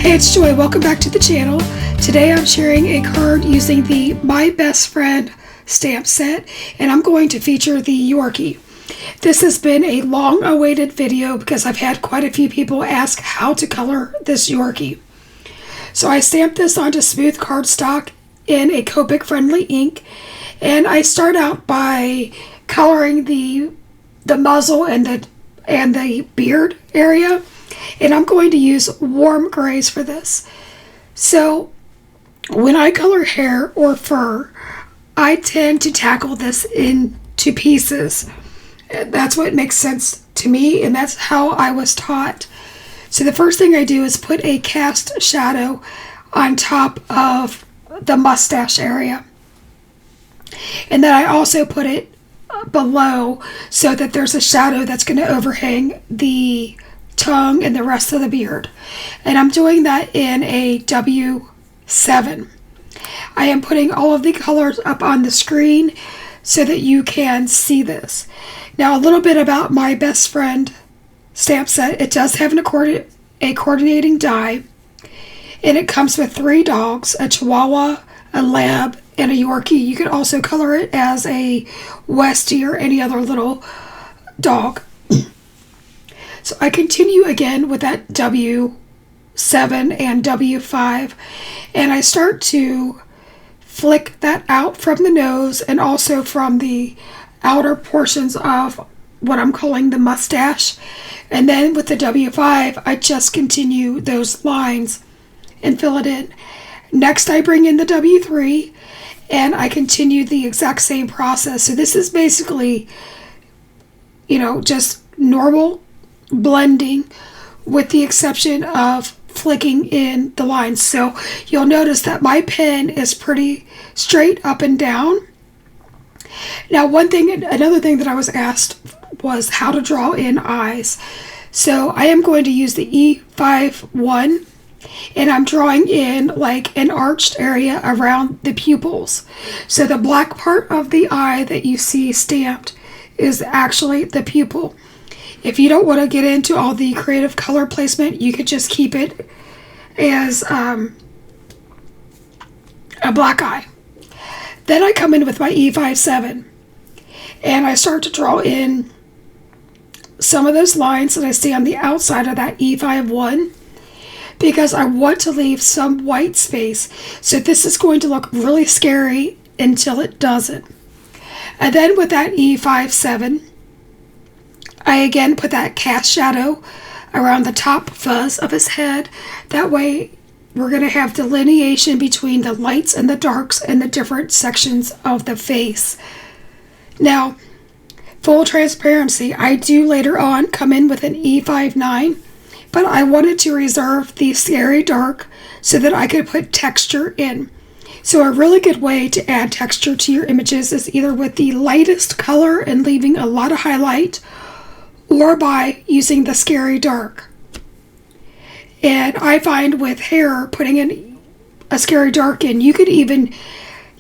Hey, it's Joy. Welcome back to the channel. Today I'm sharing a card using the My Best Friend stamp set, and I'm going to feature the Yorkie. This has been a long-awaited video because I've had quite a few people ask how to color this Yorkie. So I stamped this onto smooth cardstock in a Copic friendly ink, and I start out by coloring the muzzle and the beard area. And I'm going to use warm grays for this. So when I color hair or fur, I tend to tackle this into pieces. That's what makes sense to me, and that's how I was taught. So the first thing I do is put a cast shadow on top of the mustache area. And then I also put it below so that there's a shadow that's going to overhang the tongue and the rest of the beard. And I'm doing that in a W7. I am putting all of the colors up on the screen so that you can see this. Now, a little bit about My Best Friend stamp set. It does have a coordinating die, and it comes with 3 dogs, a Chihuahua, a Lab, and a Yorkie. You could also color it as a Westie or any other little dog. So I continue again with that W7 and W5, and I start to flick that out from the nose and also from the outer portions of what I'm calling the mustache. And then with the W5, I just continue those lines and fill it in. Next, I bring in the W3 and I continue the exact same process. So this is basically, just normal blending with the exception of flicking in the lines. So you'll notice that my pen is pretty straight up and down. Now, another thing that I was asked was how to draw in eyes. So I am going to use the E51, and I'm drawing in like an arched area around the pupils. So the black part of the eye that you see stamped is actually the pupil. If you don't want to get into all the creative color placement, you could just keep it as a black eye. Then I come in with my E57 and I start to draw in some of those lines that I see on the outside of that E51 because I want to leave some white space. So this is going to look really scary until it doesn't. And then with that E57, I again put that cast shadow around the top fuzz of his head. That way we're going to have delineation between the lights and the darks and the different sections of the face. Now, full transparency, I do later on come in with an E59, but I wanted to reserve the scary dark so that I could put texture in. So a really good way to add texture to your images is either with the lightest color and leaving a lot of highlight, or by using the scary dark. And I find with hair, putting in a scary dark in, you could even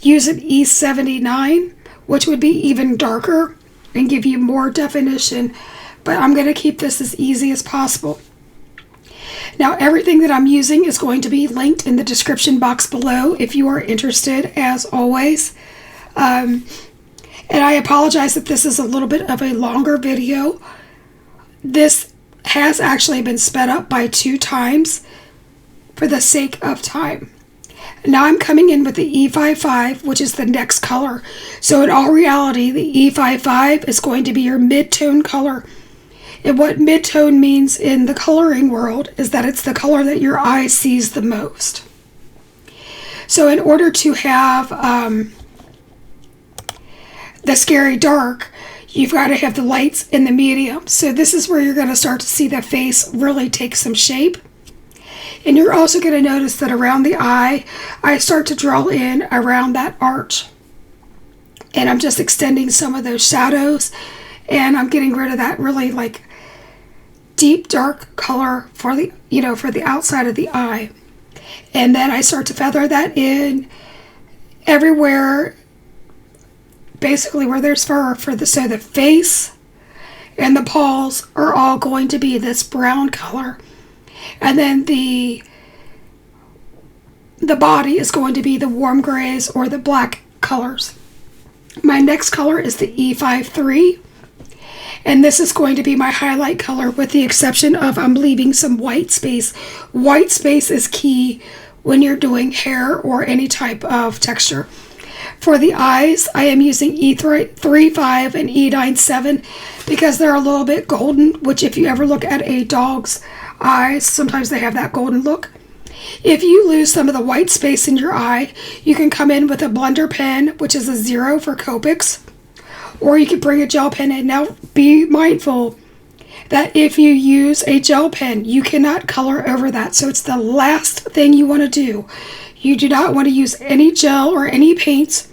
use an E79, which would be even darker and give you more definition, but I'm going to keep this as easy as possible. Now, everything that I'm using is going to be linked in the description box below if you are interested, as always. And I apologize that this is a little bit of a longer video. This has actually been sped up by 2 times for the sake of time. Now I'm coming in with the E55, which is the next color. So in all reality, the E55 is going to be your mid-tone color. And what mid-tone means in the coloring world is that it's the color that your eye sees the most. So in order to have the scary dark, you've got to have the lights in the medium. So this is where you're going to start to see the face really take some shape. And you're also going to notice that around the eye, I start to draw in around that arch. And I'm just extending some of those shadows. And I'm getting rid of that really like deep dark color for the, for the outside of the eye. And then I start to feather that in everywhere, basically where there's fur so the face and the paws are all going to be this brown color. And then the the body is going to be the warm grays or the black colors. My next color is the E53, and this is going to be my highlight color, with the exception of I'm leaving some white space. White space is key when you're doing hair or any type of texture. For the eyes, I am using E35 and E97 because they're a little bit golden, which if you ever look at a dog's eyes, sometimes they have that golden look. If you lose some of the white space in your eye, you can come in with a blender pen, which is a 0 for Copics, or you can bring a gel pen in. Now, be mindful that if you use a gel pen, you cannot color over that. So it's the last thing you want to do. You do not want to use any gel or any paints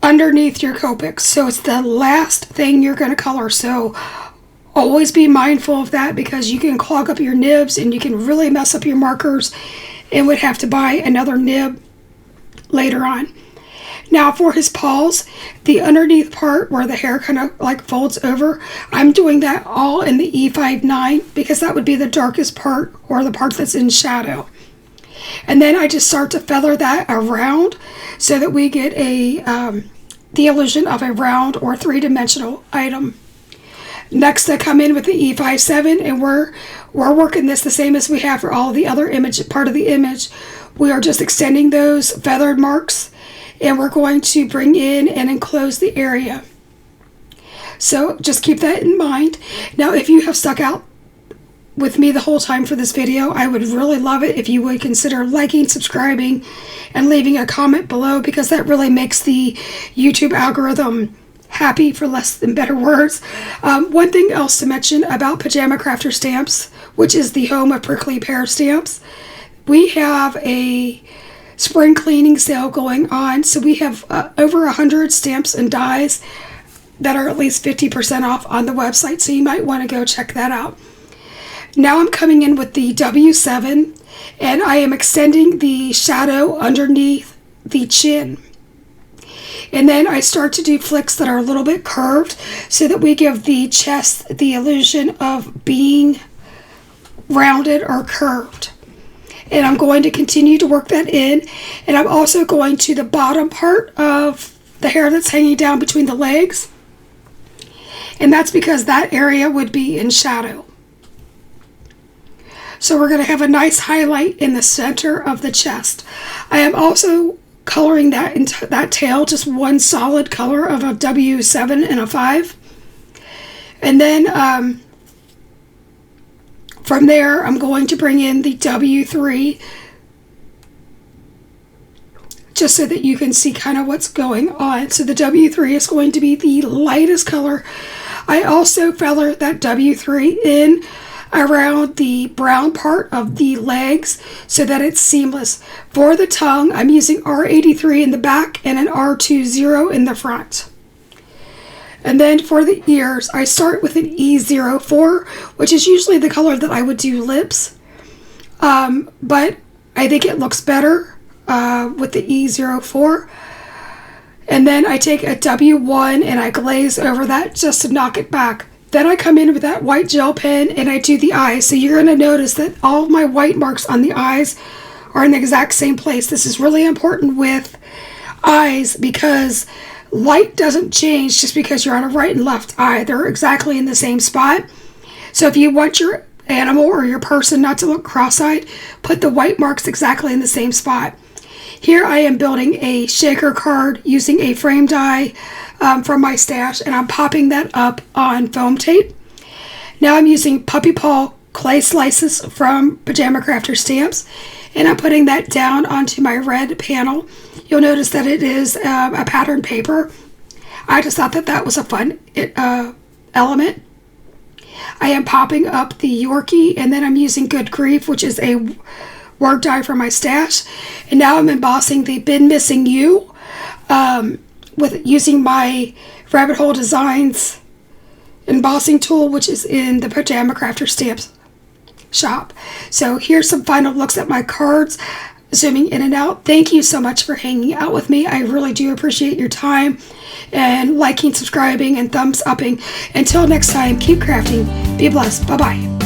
underneath your Copics. So it's the last thing you're going to color. So always be mindful of that, because you can clog up your nibs and you can really mess up your markers and would have to buy another nib later on. Now for his paws, the underneath part where the hair kind of like folds over, I'm doing that all in the E59 because that would be the darkest part, or the part that's in shadow. And then I just start to feather that around so that we get the illusion of a round or three-dimensional item. Next, I come in with the E57, and we're working this the same as we have for all the other part of the image. We are just extending those feathered marks, and we're going to bring in and enclose the area. So just keep that in mind. Now, if you have stuck out with me the whole time for this video, I would really love it if you would consider liking, subscribing, and leaving a comment below, because that really makes the YouTube algorithm happy, for less than better words. One thing else to mention about Pajama Crafter Stamps, which is the home of Prickly Pear Stamps, we have a spring cleaning sale going on. So we have over 100 stamps and dies that are at least 50% off on the website. So you might want to go check that out. Now I'm coming in with the W7, and I am extending the shadow underneath the chin. And then I start to do flicks that are a little bit curved so that we give the chest the illusion of being rounded or curved. And I'm going to continue to work that in. And I'm also going to the bottom part of the hair that's hanging down between the legs. And that's because that area would be in shadow. So we're going to have a nice highlight in the center of the chest. I am also coloring that tail, just one solid color of a W7 and a 5. And then from there, I'm going to bring in the W3 just so that you can see kind of what's going on. So the W3 is going to be the lightest color. I also feather that W3 in around the brown part of the legs so that it's seamless. For the tongue, I'm using R83 in the back and an R20 in the front. And then for the ears, I start with an E04, which is usually the color that I would do lips. But I think it looks better with the E04. And then I take a W1 and I glaze over that just to knock it back. Then I come in with that white gel pen and I do the eyes. So you're going to notice that all of my white marks on the eyes are in the exact same place. This is really important with eyes because light doesn't change just because you're on a right and left eye. They're exactly in the same spot. So if you want your animal or your person not to look cross-eyed, put the white marks exactly in the same spot. Here I am building a shaker card using a frame die from my stash, and I'm popping that up on foam tape. Now I'm using puppy paw clay slices from Pajama Crafter Stamps, and I'm putting that down onto my red panel. You'll notice that it is a pattern paper. I just thought that that was a fun element. I am popping up the Yorkie, and then I'm using Good Grief, which is a word die from my stash. And now I'm embossing the Been Missing You with using my Rabbit Hole Designs embossing tool, which is in the Pajama Crafter Stamps shop. So here's some final looks at my cards, zooming in and out. Thank you so much for hanging out with me. I really do appreciate your time and liking, subscribing, and thumbs upping. Until next time, keep crafting. Be blessed. Bye-bye.